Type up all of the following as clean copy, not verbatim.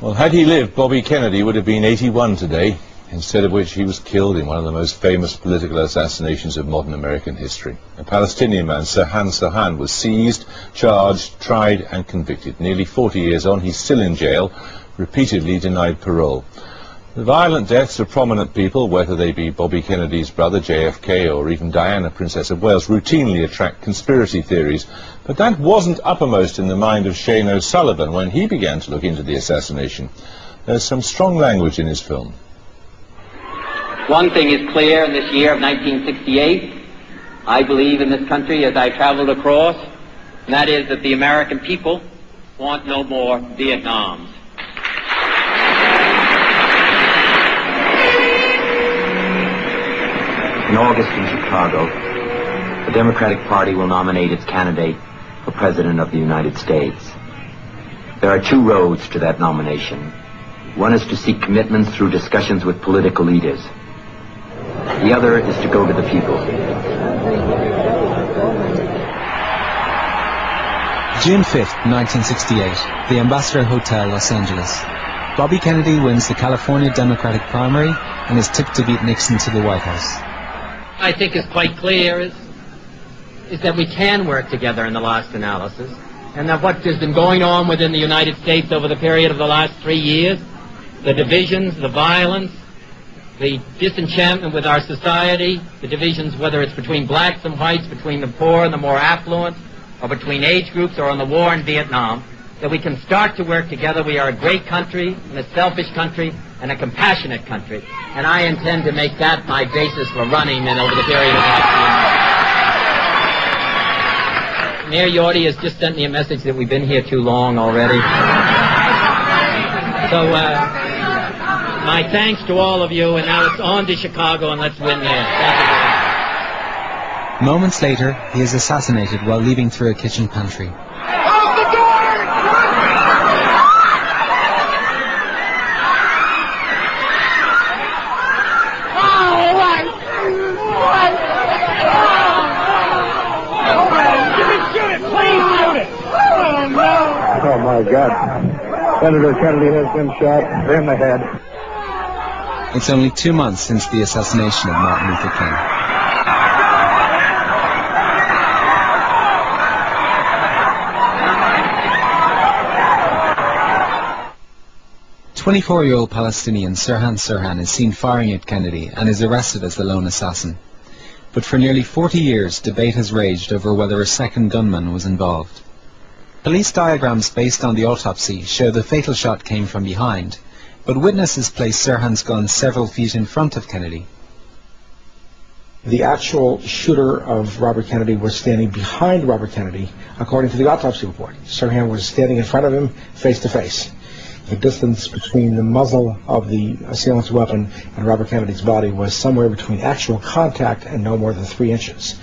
Well, had he lived, Bobby Kennedy would have been 81 today, instead of which he was killed in one of the most famous political assassinations of modern American history. A Palestinian man, Sirhan Sirhan, was seized, charged, tried and convicted. Nearly 40 years on, he's still in jail, repeatedly denied parole. The violent deaths of prominent people, whether they be Bobby Kennedy's brother JFK or even Diana, Princess of Wales, routinely attract conspiracy theories. But that wasn't uppermost in the mind of Shane O'Sullivan when he began to look into the assassination. There's some strong language in his film. One thing is clear in this year of 1968, I believe in this country as I traveled across, and that is that the American people want no more Vietnams. In August in Chicago, the Democratic Party will nominate its candidate for President of the United States. There are two roads to that nomination. One is to seek commitments through discussions with political leaders. The other is to go to the people. June 5th, 1968, the Ambassador Hotel, Los Angeles. Bobby Kennedy wins the California Democratic primary and is tipped to beat Nixon to the White House. I think is quite clear is that we can work together in the last analysis, and that what has been going on within the United States over the period of the last 3 years, the divisions, the violence, the disenchantment with our society, the divisions whether it's between blacks and whites, between the poor and the more affluent, or between age groups or on the war in Vietnam, that we can start to work together. We are a great country, and a selfish country, and a compassionate country. And I intend to make that my basis for running and over the period of the next year. Mayor Yorty has just sent me a message that we've been here too long already. So, my thanks to all of you, and now it's on to Chicago, and let's win there. Thank you very much. Moments later, he is assassinated while leaving through a kitchen pantry. Oh my God. Senator Kennedy has been shot in the head. It's only 2 months since the assassination of Martin Luther King. The 24-year-old Palestinian Sirhan Sirhan is seen firing at Kennedy and is arrested as the lone assassin. But for nearly 40 years, debate has raged over whether a second gunman was involved. Police diagrams based on the autopsy show the fatal shot came from behind, but witnesses placed Sirhan's gun several feet in front of Kennedy. The actual shooter of Robert Kennedy was standing behind Robert Kennedy, according to the autopsy report. Sirhan was standing in front of him, face to face. The distance between the muzzle of the assailant's weapon and Robert Kennedy's body was somewhere between actual contact and no more than 3 inches.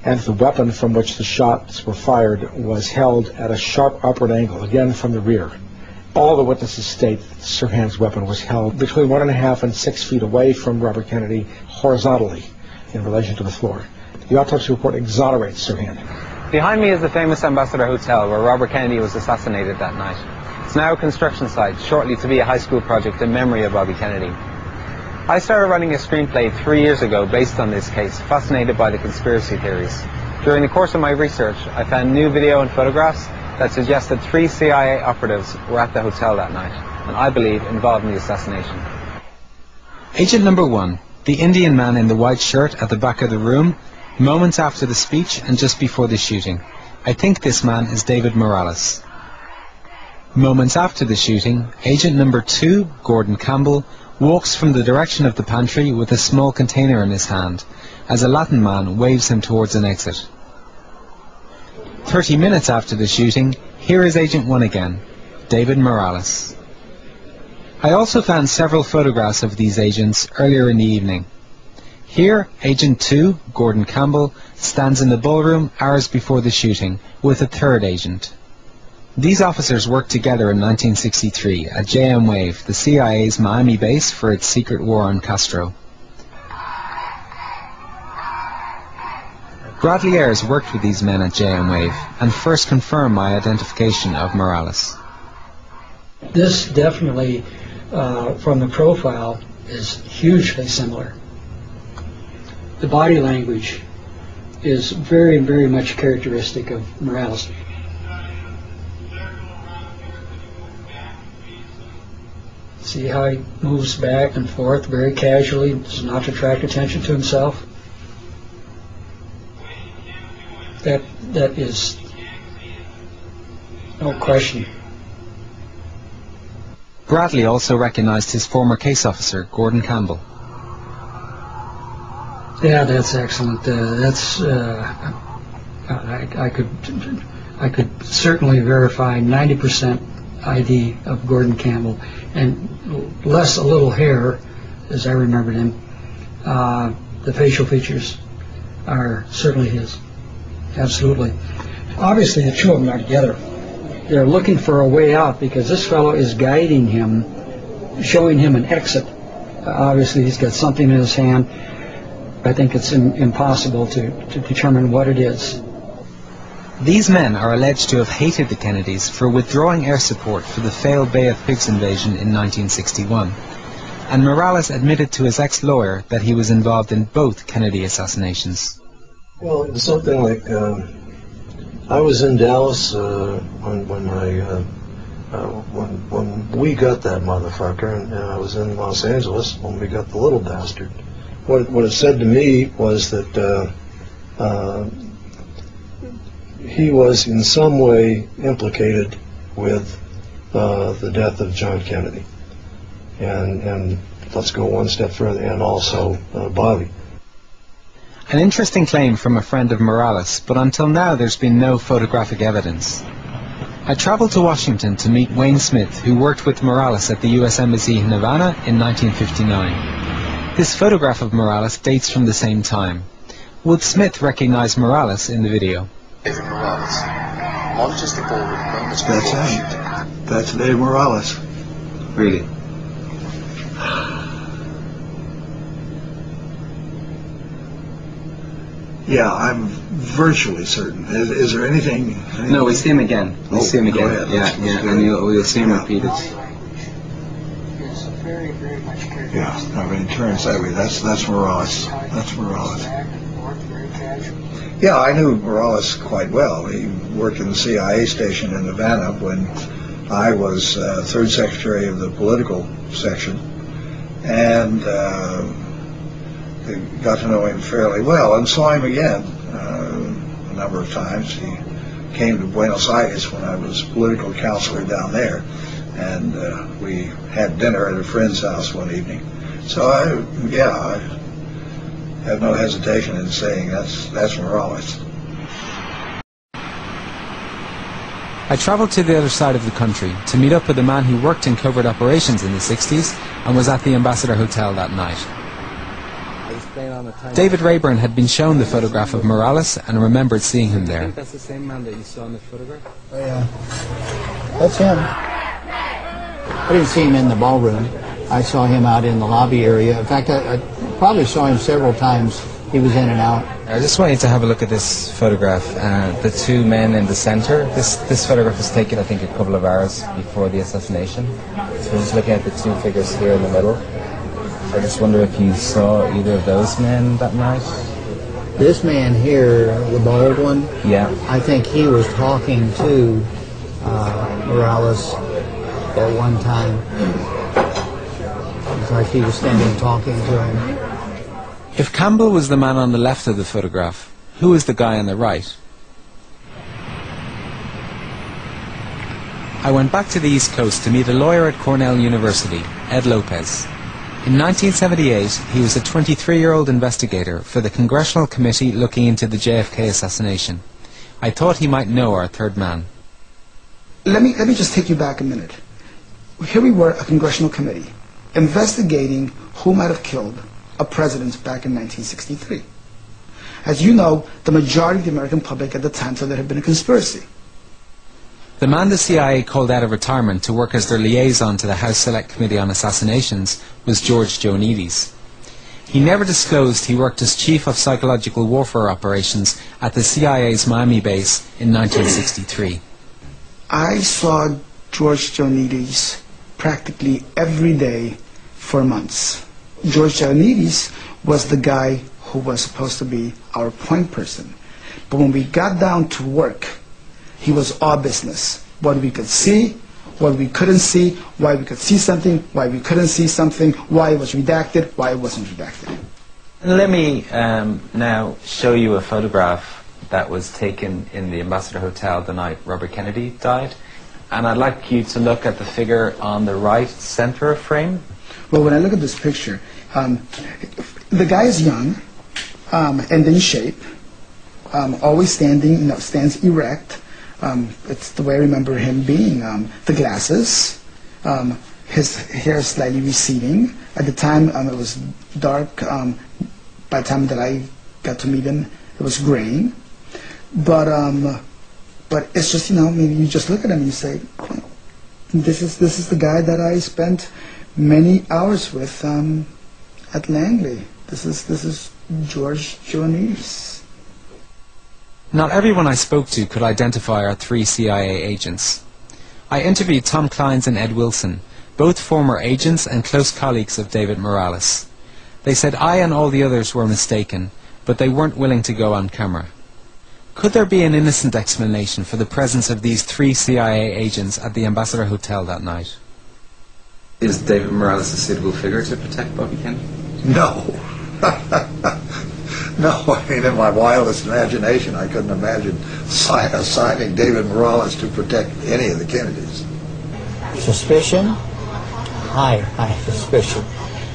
And the weapon from which the shots were fired was held at a sharp upward angle, again from the rear. All the witnesses state that Sirhan's weapon was held between 1.5 and 6 feet away from Robert Kennedy, horizontally in relation to the floor. The autopsy report exonerates Sirhan. Behind me is the famous Ambassador Hotel where Robert Kennedy was assassinated that night. It's now a construction site, shortly to be a high school project in memory of Bobby Kennedy. I started writing a screenplay 3 years ago based on this case, fascinated by the conspiracy theories. During the course of my research, I found new video and photographs that suggest that 3 CIA operatives were at the hotel that night, and I believe involved in the assassination. Agent number 1, the Indian man in the white shirt at the back of the room, moments after the speech and just before the shooting. I think this man is David Morales. Moments after the shooting, agent number 2, Gordon Campbell, walks from the direction of the pantry with a small container in his hand, as a Latin man waves him towards an exit. 30 minutes after the shooting, here is Agent 1 again, David Morales. I also found several photographs of these agents earlier in the evening. Here, Agent 2, Gordon Campbell, stands in the ballroom hours before the shooting with a third agent. These officers worked together in 1963 at JM Wave, the CIA's Miami base for its secret war on Castro. Bradley Ayres worked with these men at JM Wave and first confirmed my identification of Morales. This definitely, from the profile, is hugely similar. The body language is very, very much characteristic of Morales. See how he moves back and forth very casually, does not attract attention to himself. That is no question. Bradley also recognized his former case officer, Gordon Campbell. Yeah, that's excellent. I could certainly verify 90% ID of Gordon Campbell, and less a little hair, as I remembered him. The facial features are certainly his. Absolutely. Obviously, the two of them are together. They're looking for a way out because this fellow is guiding him, showing him an exit. Obviously, he's got something in his hand. I think it's impossible to determine what it is. These men are alleged to have hated the Kennedys for withdrawing air support for the failed Bay of Pigs invasion in 1961. And Morales admitted to his ex-lawyer that he was involved in both Kennedy assassinations. Well, it was something like, I was in Dallas when we got that motherfucker, and I was in Los Angeles when we got the little bastard. What it said to me was that he was in some way implicated with the death of John Kennedy, and let's go one step further, and also Bobby. An interesting claim from a friend of Morales, but until now there's been no photographic evidence. I travelled to Washington to meet Wayne Smith, who worked with Morales at the U.S. Embassy in Havana in 1959. This photograph of Morales dates from the same time. Would Smith recognize Morales in the video? David Morales. That's him. That's Dave Morales. Really? Yeah, I'm virtually certain. Is there anything? No, we see him again. We see him again. Ahead. Yeah, and we'll see him repeated. Yeah, I mean, in turns that way. That's Morales. That's Morales. Yeah, I knew Morales quite well. He worked in the CIA station in Havana when I was third secretary of the political section, and got to know him fairly well and saw him again a number of times. He came to Buenos Aires when I was political counselor down there, and we had dinner at a friend's house one evening. So I have no hesitation in saying that's Morales. I travelled to the other side of the country to meet up with a man who worked in covert operations in the 60s and was at the Ambassador Hotel that night. David Rayburn had been shown the photograph of Morales and remembered seeing him there. I think that's the same man that you saw in the photograph? Oh, yeah. That's him. I didn't see him in the ballroom. I saw him out in the lobby area. In fact, I probably saw him several times. He was in and out. I just want you to have a look at this photograph. The two men in the center. This photograph was taken, I think, a couple of hours before the assassination. So we're just looking at the two figures here in the middle. I just wonder if you saw either of those men that night? This man here, the bald one, yeah, I think he was talking to Morales at one time. It's like he was standing talking to him. If Campbell was the man on the left of the photograph, who was the guy on the right? I went back to the East Coast to meet a lawyer at Cornell University, Ed Lopez. In 1978, he was a 23-year-old investigator for the Congressional Committee looking into the JFK assassination. I thought he might know our third man. Let me just take you back a minute. Here we were, a Congressional Committee, investigating who might have killed a president back in 1963. As you know, the majority of the American public at the time thought there had been a conspiracy. The man the CIA called out of retirement to work as their liaison to the House Select Committee on Assassinations was George Ioannidis. He never disclosed he worked as Chief of Psychological Warfare Operations at the CIA's Miami base in 1963. I saw George Ioannidis practically every day for months. George Ioannidis was the guy who was supposed to be our point person. But when we got down to work, he was all business. What we could see, what we couldn't see, why we could see something, why we couldn't see something, why it was redacted, why it wasn't redacted. Let me now show you a photograph that was taken in the Ambassador Hotel the night Robert Kennedy died. And I'd like you to look at the figure on the right center frame. Well, when I look at this picture, the guy is young and in shape, always standing, stands erect. It's the way I remember him being. The glasses, his hair slightly receding. At the time, it was dark. By the time that I got to meet him, it was graying. But it's just, maybe you just look at him and you say, this is the guy that I spent many hours with at Langley. This is George Ioannidis. Not everyone I spoke to could identify our 3 CIA agents. I interviewed Tom Clines and Ed Wilson, both former agents and close colleagues of David Morales. They said I and all the others were mistaken, but they weren't willing to go on camera. Could there be an innocent explanation for the presence of these 3 CIA agents at the Ambassador Hotel that night? Is David Morales a suitable figure to protect Bobby Kennedy? No. No, I mean, in my wildest imagination, I couldn't imagine assigning David Morales to protect any of the Kennedys. Suspicion? High suspicion.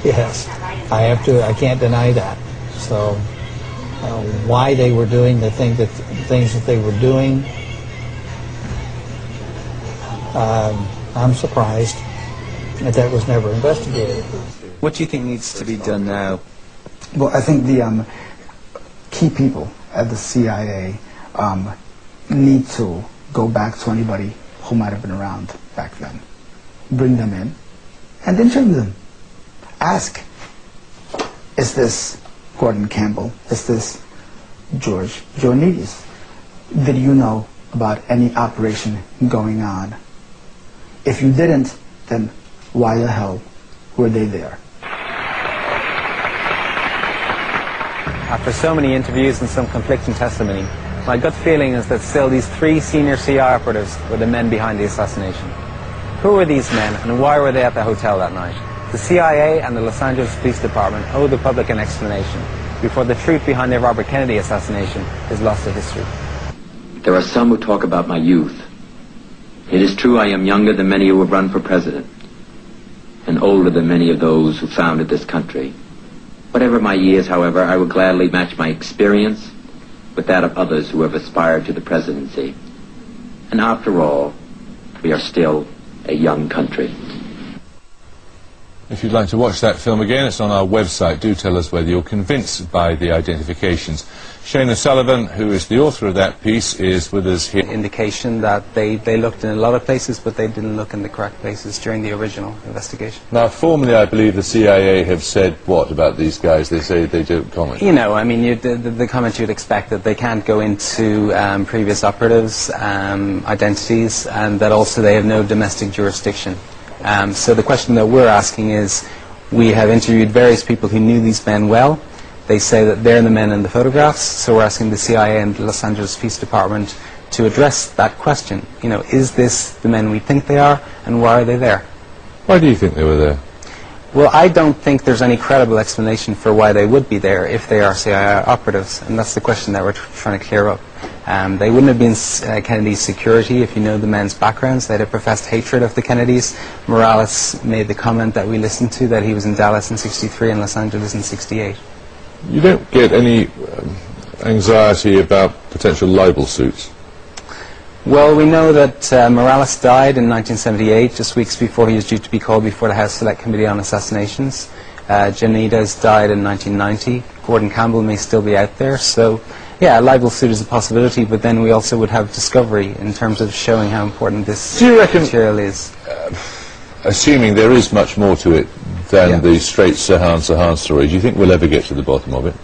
Yes, I can't deny that. So, why they were doing the things that they were doing, I'm surprised that was never investigated. What do you think needs to be done now? Well, I think the key people at the CIA need to go back to anybody who might have been around back then. Bring them in and interview them. Ask, is this Gordon Campbell? Is this George Ioannidis? Did you know about any operation going on? If you didn't, then why the hell were they there? After so many interviews and some conflicting testimony, my gut feeling is that still these 3 senior CIA operatives were the men behind the assassination. Who were these men and why were they at the hotel that night? The CIA and the Los Angeles Police Department owe the public an explanation before the truth behind the Robert Kennedy assassination is lost to history. There are some who talk about my youth. It is true I am younger than many who have run for president, and older than many of those who founded this country. Whatever my years, however, I would gladly match my experience with that of others who have aspired to the presidency. And after all, we are still a young country. If you'd like to watch that film again, it's on our website. Do tell us whether you're convinced by the identifications. Shane O'Sullivan, who is the author of that piece, is with us here. Indication that they looked in a lot of places, but they didn't look in the correct places during the original investigation. Now, formally, I believe the CIA have said what about these guys? They say they don't comment. I mean, the comment you'd expect, that they can't go into previous operatives' identities, and that also they have no domestic jurisdiction. So the question that we're asking is, we have interviewed various people who knew these men well. They say that they're the men in the photographs, so we're asking the CIA and the Los Angeles Police Department to address that question. Is this the men we think they are, and why are they there? Why do you think they were there? Well, I don't think there's any credible explanation for why they would be there if they are CIA operatives, and that's the question that we're trying to clear up. They wouldn't have been Kennedy's security if you know the men's backgrounds. They'd have professed hatred of the Kennedys. Morales made the comment that we listened to, that he was in Dallas in '63 and Los Angeles in '68. You don't get any anxiety about potential libel suits? Well, we know that Morales died in 1978, just weeks before he was due to be called before the House Select Committee on Assassinations. Ioannidis died in 1990. Gordon Campbell may still be out there. So, yeah, a libel suit is a possibility, but then we also would have discovery in terms of showing how important this material is. Assuming there is much more to it than the straight Sirhan story, do you think we'll ever get to the bottom of it?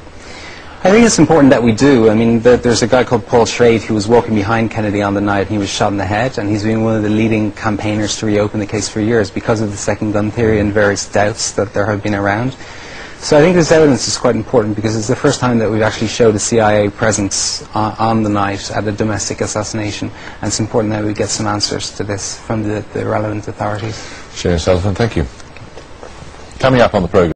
I think it's important that we do. I mean, there's a guy called Paul Schrade who was walking behind Kennedy on the night and he was shot in the head, and he's been one of the leading campaigners to reopen the case for years because of the second gun theory and various doubts that there have been around. So I think this evidence is quite important because it's the first time that we've actually showed a CIA presence on the night at a domestic assassination, and it's important that we get some answers to this from the relevant authorities. Shane Sullivan, thank you. Coming up on the programme.